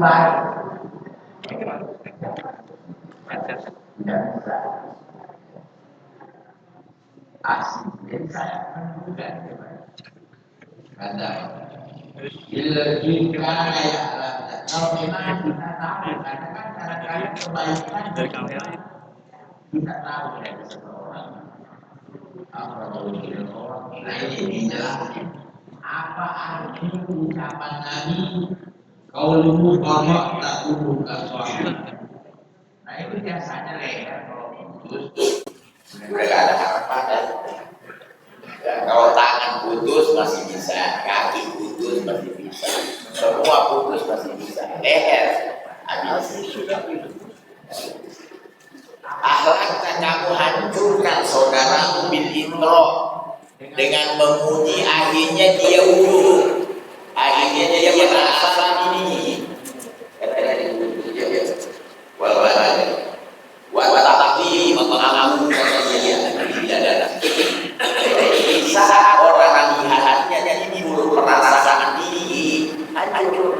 baik. Asik, jadi saya menduga kata jika ya kalau memang kita tahu karena kan kadang-kadang kebaikan kita tahu dari seseorang apa nah ini dijelaskan apa arti ucapan Nabi qauluhu qala tak buka suara. Nah itu biasanya leher kalau putus mereka ada harapan ya, kalau tangan putus masih bisa, kaki putus masih bisa, semua putus masih bisa, leher habis. Akhlaknya kamu hancurkan saudaramu bil intro dengan memuji, akhirnya dia ujung, akhirnya dia merasa ini tapi mengaku dia tidak ada. Saat orang lihatnya jadi timbul perasaan diri hancur.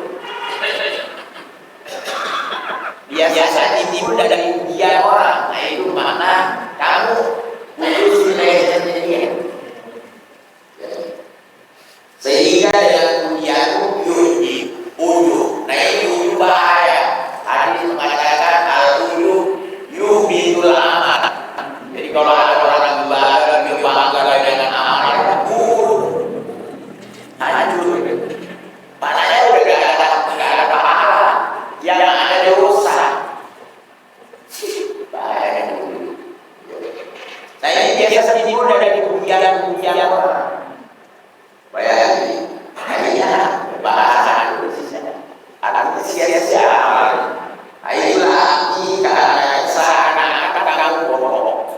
Biasanya timbul dari pujian orang. Nah itu mana kamu putus lehernya dia. Sehingga dengan pujian ujung. Nah ini ujung bahaya. Hadis mengatakan al-ujung yubitul amal. Jadi kalau ada orang bangga dengan amal hancur. Padahal udah gak ada pahala, yang ada dosa. Bahaya. Nah ini biasa timbul dari pujian orang. Bayangin, hanya bahasa ada sia-sia. Itulah arti karena seakan-akan kamu bohong.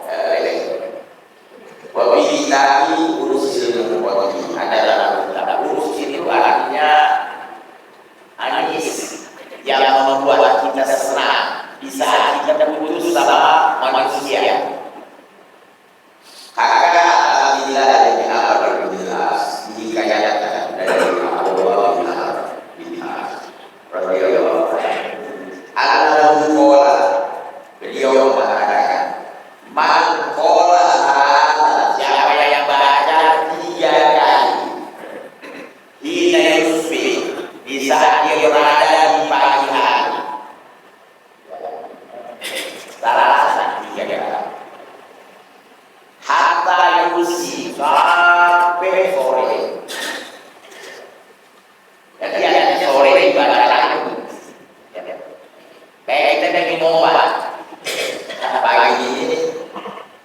Wabi tadi urus wabi adalah urus itu artinya anis yang membuat kita senang di saat kita putus sama manusia. Karena apabila ada hal berjelas dikayatkan dari Allah beliau mengatakan man qala siapa yang baca 3 kali hina yusfi di saat dia berada di pagi hari salah 3 kali hatta yusi sampai sore. Jadi ada sore ibadah lagi. Kayak kita lagi ngobat pagi ini,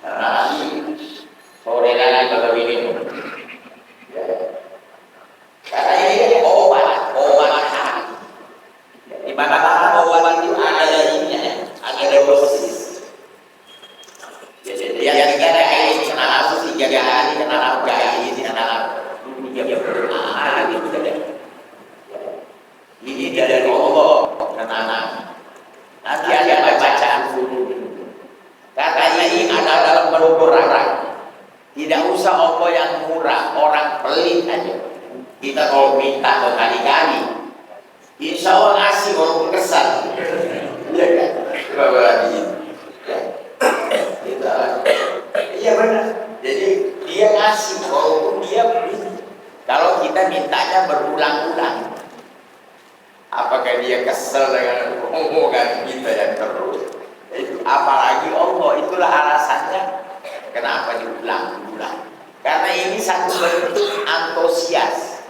nanti sore lagi bakal minum. Karena ini obat hati. Di mana obat itu ada ininya, ada dosis. Jadi yang kita kayak kena nafsu 3 kali, kena nafsu kali, kena nafsu 3 kali gitu deh. Ini dari Allah kenangan. Nanti ada bacaan dulu. Katanya ini ada dalam berkurang. Tidak usah Allah yang murah, orang pelit aja. Kita kalau minta berkali-kali, insya Allah ngasih walaupun kesal. Iya kan? Coba lagi. Iya benar. Jadi dia ngasih walaupun dia beli. Kalau kita mintanya berulang-ulang, apakah dia kesel dengan omongan kita yang terus? Itu apalagi Allah, itulah alasannya kenapa diulang-ulang. Karena ini satu bentuk antusias.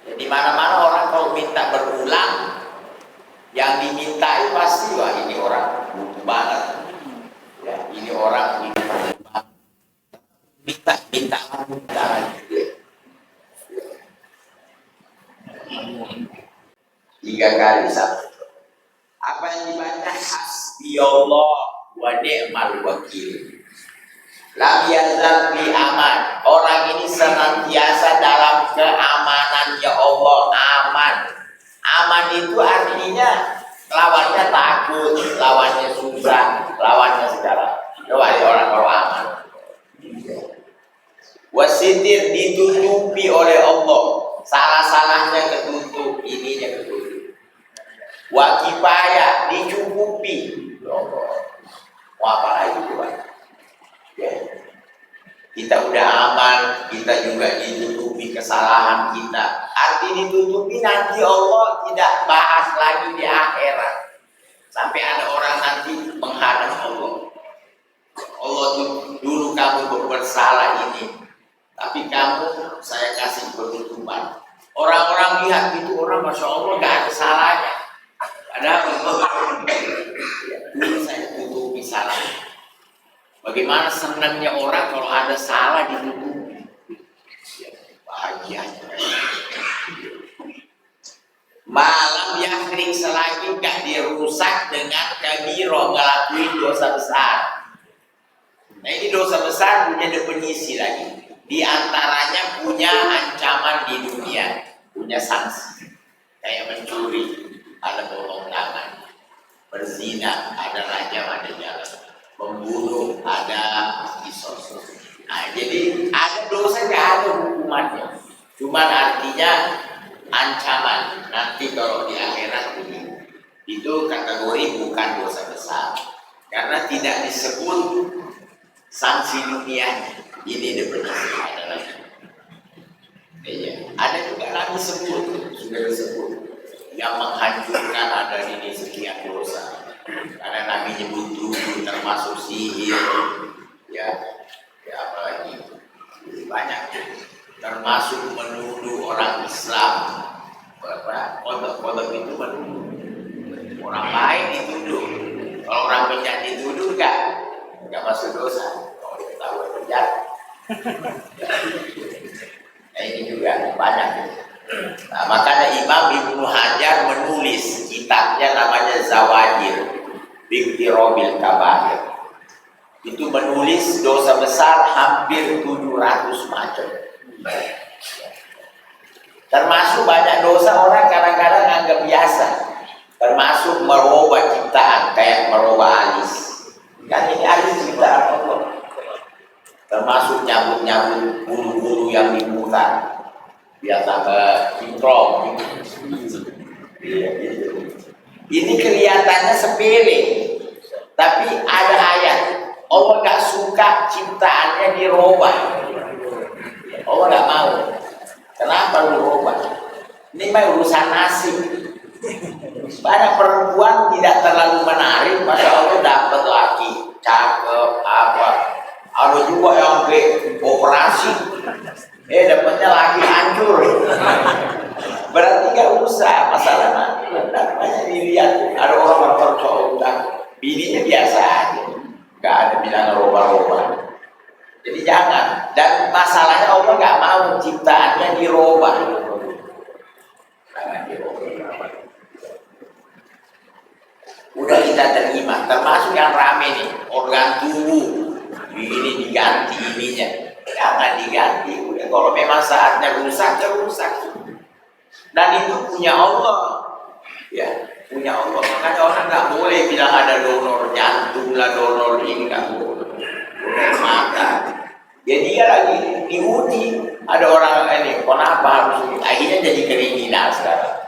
Jadi mana-mana orang kalau minta berulang, yang dimintai pasti wah ini orang butuh banget. Ya, ini orang minta 3 kali satu. Apa yang dibaca hasbiyallah wa ni'mal wakil. Lam yazal bi aman. Orang ini senantiasa dalam keamanan ya Allah, aman. Aman itu artinya lawannya takut, lawannya susah, lawannya segala. Coba orang kalau aman. Wasitir ditutupi oleh Allah. Salah-salahnya ketutup, ininya ketutup. wa kifaya, dicukupi. Mau apa lagi Tuhan? Ya. Kita udah aman, kita juga ditutupi kesalahan kita. Arti ditutupi nanti Allah tidak bahas lagi di akhirat. Sampai ada orang nanti menghadap Allah. Allah dulu kamu bersalah ini, tapi kamu saya kasih penutupan. Orang-orang lihat itu orang Masya Allah gak ada salahnya. Padahal dulu saya tutupi salah. Bagaimana senangnya orang kalau ada salah ditutupi. Bahagianya. Malam yakring selagi gak dirusak dengan kabiro, ngelakuin dosa besar. Nah ini dosa besar punya definisi lagi. Di antaranya punya ancaman di dunia, punya sanksi. Kayak mencuri, ada bolong tangan. Berzina, ada rajam, ada jalan. Membunuh, ada kisos. Nah jadi ada dosa gak ada hukumannya. Cuman artinya ancaman. Nanti kalau di akhirat ini, itu kategori bukan dosa besar. Karena tidak disebut sanksi dunianya. Ini definisi ada lagi. Ada juga lagi sebut, sudah disebut yang menghancurkan ada ini sekian dosa. Karena Nabi nyebut dulu termasuk sihir, ya apa lagi banyak, termasuk menuduh orang Islam. Kodok itu menuduh orang lain dituduh. Kalau orang penjahat dituduh nggak masuk dosa. Kalau kita tahu penjahat. Nah, ini juga banyak. Nah, makanya Imam Ibnu Hajar menulis kitabnya namanya Zawajir Biqtirobil Kabair. Itu menulis dosa besar hampir 700 macam. Termasuk banyak dosa orang kadang-kadang anggap biasa. Termasuk merubah ciptaan kayak merubah alis. Kan ini alis ciptaan Allah. Termasuk nyabut-nyabut bulu-bulu yang di muka biar tambah kinclong. Ini kelihatannya sepele, tapi ada ayat Allah gak suka ciptaannya dirubah. Allah gak mau. Kenapa dirubah? Ini mah urusan nasib. Banyak perempuan tidak terlalu menarik, Masya Allah dapat laki cakep apa. Ada juga yang operasi, dapatnya lagi hancur. Berarti gak usah masalah nanti. Banyak dilihat ada orang berpercaya, bininya biasa aja, gak ada bilang roba-roba. Jadi jangan. Dan masalahnya Allah gak mau ciptaannya dirubah. Jangan dirubah. Udah kita terima, termasuk yang rame nih, organ tubuh. Ini diganti ininya, jangan diganti. Udah kalau memang saatnya rusak, ya rusak. Dan itu punya Allah, ya punya Allah. Makanya orang nggak boleh bilang ada donor jantung lah, donor ini nggak boleh. Donor mata. Jadi dia lagi diuji. Ada orang ini, kenapa harus ini? Akhirnya jadi kriminal sekarang.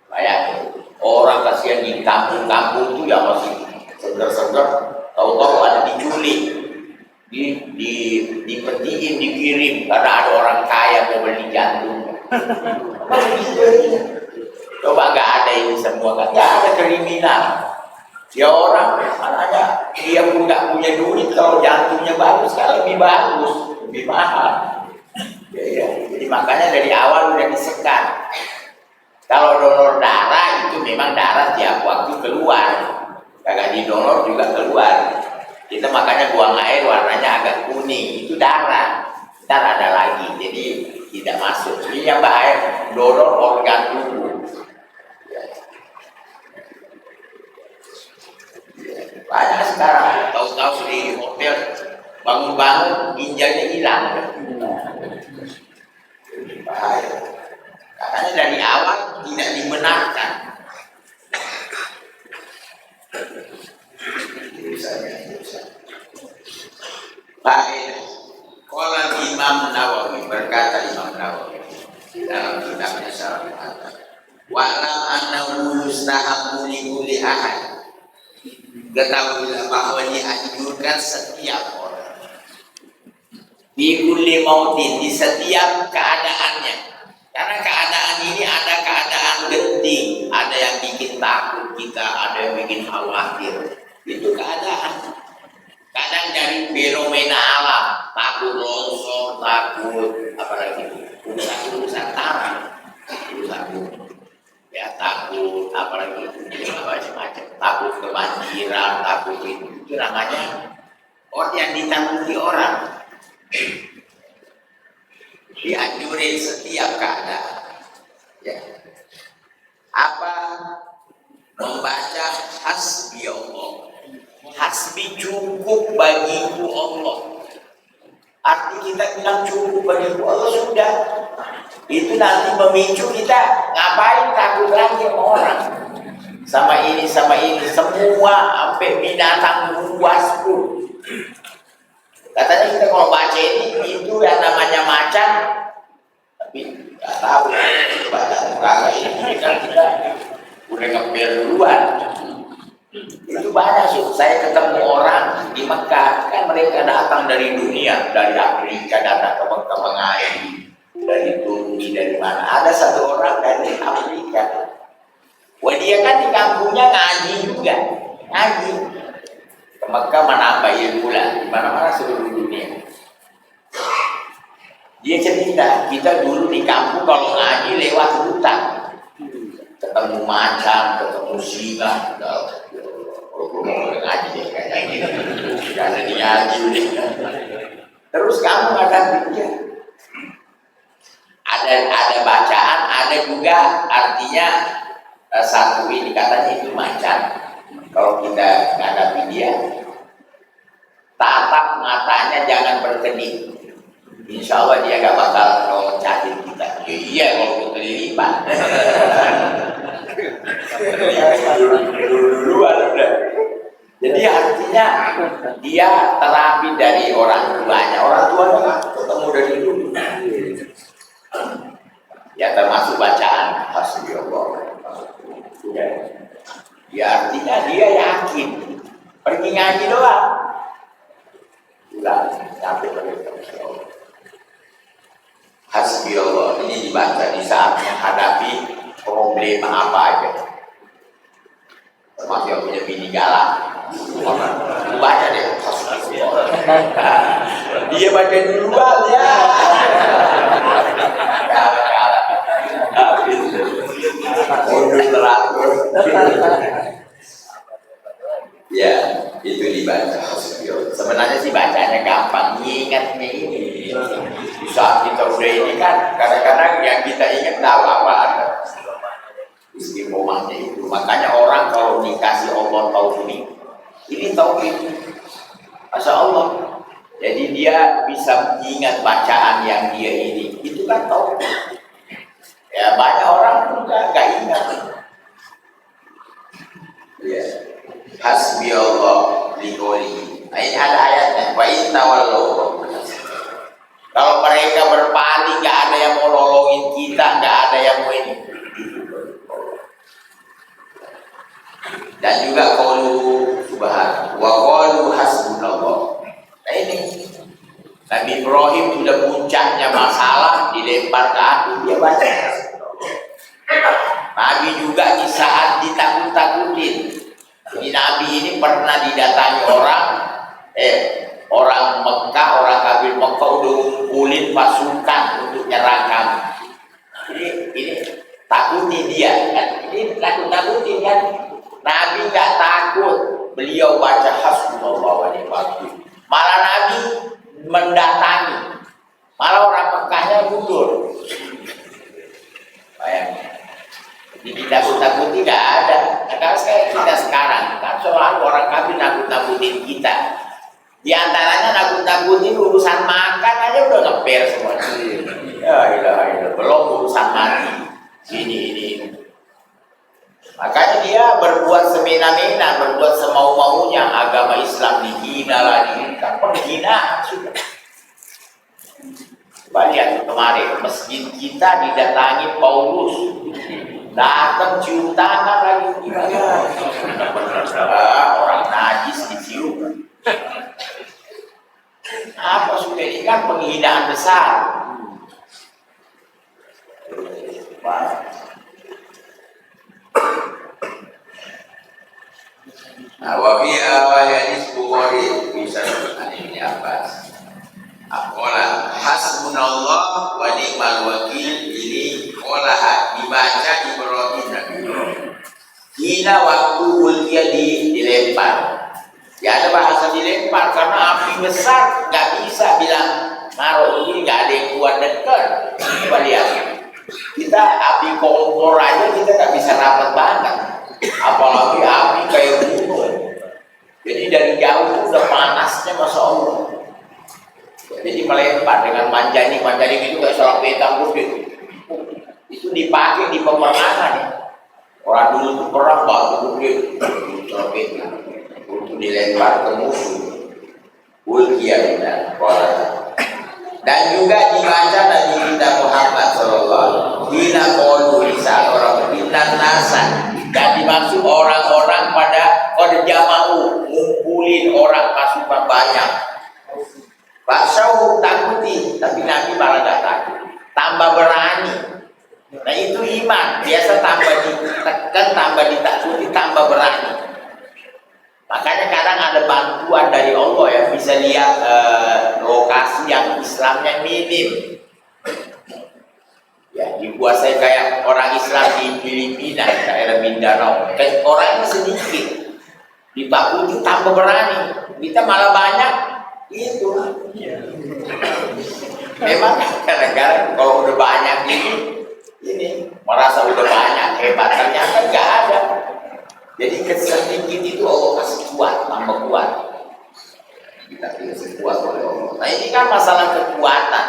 Bayangin, orang kasihan di kampung-kampung itu yang masih seger-seger, tahu-tahu ada diculik. Dipetiin, dikirim karena ada orang kaya mau beli jantung. Coba nggak ada ini semua kan? Nggak ada kriminal. Ya orang makanya dia pun nggak punya duit, kalau jantungnya bagus kan lebih bagus, lebih mahal. Ya. Jadi makanya dari awal udah disekat. Kalau donor darah itu memang darah tiap waktu keluar, kagak didonor juga keluar. Kita makanya buang air warnanya agak kuning, itu darah. Ntar ada lagi, jadi tidak masuk. Ini yang bahaya, donor organ tubuh. Banyak sekarang, tahu-tahu di hotel bangun-bangun ginjalnya hilang. Bahaya. Katanya dari awal tidak dibenarkan. Baik, kalau Imam Nawawi berkata Imam Nawawi dalam kitabnya Syarah Muhammad, walam annahu yustahabu li ahad. Ketahuilah bahwa dianjurkan setiap orang di kulli mautin, di setiap keadaannya. Karena keadaan ini ada keadaan genting, ada yang bikin takut kita, ada yang bikin khawatir. Itu keadaan. Kadang dari fenomena alam, takut longsor, takut apalagi urusan tanah, ya takut apalagi macam-macam, takut kebanjiran, takut itu namanya orang yang ditakuti orang. Dianjurin setiap keadaan, ya. Apa? Membaca hasbi Allah. Hasbi cukup bagiku Allah. Arti kita bilang cukup bagiku Allah sudah. Itu nanti memicu kita ngapain takut lagi sama orang. Sama ini, semua sampai binatang buas pun. Katanya kita kalau baca ini itu yang namanya macan, tapi nggak tahu baca berapa ini kan kita udah ngebel duluan. Itu banyak sih. Saya ketemu orang di Mekah, kan mereka datang dari dunia, dari Amerika datang ke Mekah mengaji, dari Turki, dari mana. Ada satu orang dari Amerika. Wah dia kan di kampungnya ngaji juga, ngaji. Ke Mekah menambah ilmu lah, di mana-mana seluruh dunia. Dia cerita, kita dulu di kampung kalau ngaji lewat hutan, ketemu macan, ketemu singa, kalau mau ngaji deh kayaknya, karena dia ngaji deh. Terus kamu akan pikir, ada bacaan, ada juga artinya satu ini katanya itu macan. Kalau kita menghadapi dia, tatap matanya jangan berkedip. Insya Allah dia gak bakal loncatin kita. Iya kalau kelilipan. Dulu-duluan udah. Jadi artinya dia terapi dari orang tuanya. Orang tuanya ketemu dari dulu. Ya termasuk bacaan hasbi Allah. Ya artinya dia yakin pergi ngaji doang ulang sampai ke Allah. Hasbi Allah ini dibaca di saat menghadapi problem apa aja, termasuk yang punya bini galak. Baca deh hasbi Allah. Dia baca duluan ya. Mundur teratur. Ya, itu dibaca. Sebenarnya sih bacanya gampang, ingatnya ini. Di saat kita udah ini kan, kadang-kadang yang kita ingat tahu apa ada. Istiqomahnya itu. Makanya orang kalau dikasih Allah tauhid, ini tauhid. Masya Allah. Jadi dia bisa ingat bacaan yang dia ini. Itu kan tauhid. Ya banyak orang juga gak ingat. Ya. Hasbi Allah liqoli. Ini ada ayatnya. Wa in tawallu. Kalau mereka berpaling, gak ada yang mau nolongin kita, gak ada yang mau ini. Dan juga qaulu subhanahu wa qalu hasbunallah. Nah ini Nabi Ibrahim sudah puncaknya masalah, dilempar ke api, dia baca. Nabi juga di saat ditakut-takutin. Jadi Nabi ini pernah didatangi orang Mekah, orang kafir Mekah udah ngumpulin pasukan untuk nyerang kami. Ini takutin dia kan? Ini takut-takutin kan? Nabi nggak takut, beliau baca hasbunallah wa ni'mal wakil. Malah Nabi mendatangi, malah orang Mekahnya mundur. Bayangkan. Jadi takut-takuti tidak ada. Nah, kalau kayak kita sekarang kan selalu orang kafir nakut-nakutin kita. Di antaranya nakut-nakutin urusan makan aja udah ngeper semuanya. Ya ilah, belum urusan mati. Ini. Makanya dia berbuat semena-mena, berbuat semau-maunya. Agama Islam dihina lagi, kan penghinaan sudah. Coba lihat kemarin masjid kita didatangi Paulus. datang cium tangan lagi gimana? Orang najis dicium. Apa sudah ini kan penghinaan besar. Nah, wafi hadis Bukhari bisa ini apa? Apalah hasbunallah wa ni'mal wakil ini olah dibaca Ibrahim Nabi Ibrahim. Hina waktu dia dilempar. Ya ada bahasa dilempar karena api besar nggak bisa bilang naruh ini nggak ada yang kuat dekat. Coba lihat kita api kompor aja kita nggak bisa rapat banget. Apalagi api kayak gunung. Jadi dari jauh udah panasnya masya Allah. Jadi melempar dengan manjani itu kayak seorang petang gitu. Itu dipakai di peperangan ya. Orang dulu tuh perang batu gede, seorang petang untuk dilempar ke musuh. Dan juga dibaca Nabi kita Muhammad Sallallahu Hina qalu Isa orang binan nasa. Dan dimaksud orang-orang pada jama'u ngumpulin orang pasukan banyak. Baksau takuti, tapi Nabi malah gak takut. Tambah berani. Nah itu iman. Biasa tambah ditekan, tambah ditakuti, tambah berani. Makanya kadang ada bantuan dari Allah ya. Bisa lihat lokasi yang Islamnya minim. Ya, dikuasai kayak orang Islam di Filipina, daerah Mindanao. Kayak orangnya sedikit. Dibakuti tambah berani. Kita malah banyak. Itu memang kadang-kadang kalau udah banyak ini merasa udah banyak hebat, ternyata nggak ada. Jadi kesedikit itu Allah kasih kuat, tambah kuat. Kita kasih kuat oleh Allah. Nah ini kan masalah kekuatan.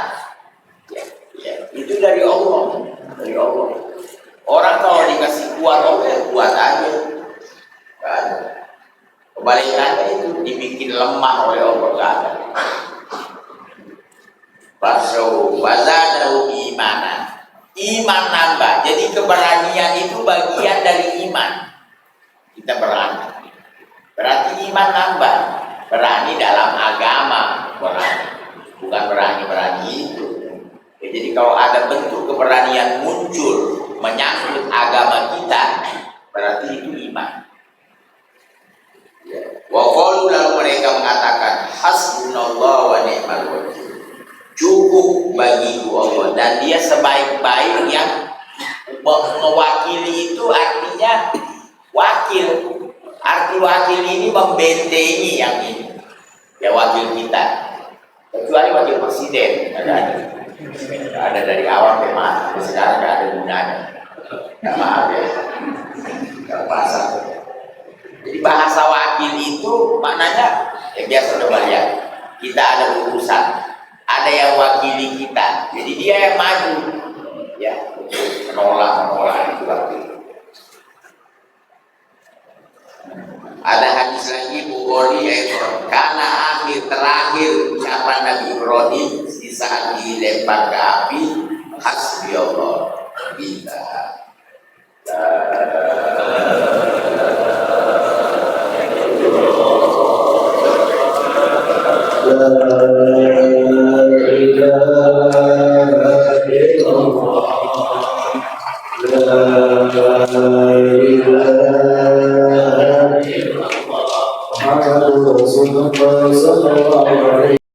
Ya, itu dari Allah, dari Allah. Orang kalau dikasih kuat Allah, kuat aja. Kan? Kebalikannya itu dibikin lemah oleh Allah Ta'ala. Bazadahu imanan. Iman nambah. Jadi keberanian itu bagian dari iman. Kita berani. Berarti iman nambah. Berani dalam agama, berani. Bukan berani itu. Ya, jadi kalau ada bentuk keberanian muncul menyangkut agama kita, berarti itu iman. Wa qalu lalu mereka mengatakan hasbunallah wa ni'mal wakil. Cukup bagiku Allah dan dia sebaik-baik yang mewakili itu artinya wakil. Arti wakil ini membentengi yang ini. Ya wakil kita. Kecuali wakil presiden ada dari awal ke masa. Sekarang nggak ada gunanya. Maaf ya. Nggak pasang. Jadi bahasa wakil itu maknanya ya biasa coba lihat. Kita ada urusan, ada yang wakili kita. Jadi dia yang maju, ya menolak itu wakil. Ada hadis lagi Bukhari yaitu karena terakhir ucapan Nabi Ibrahim di saat dilempar ke api, hasbi Allah kita. Rasulullah sallallahu alaihi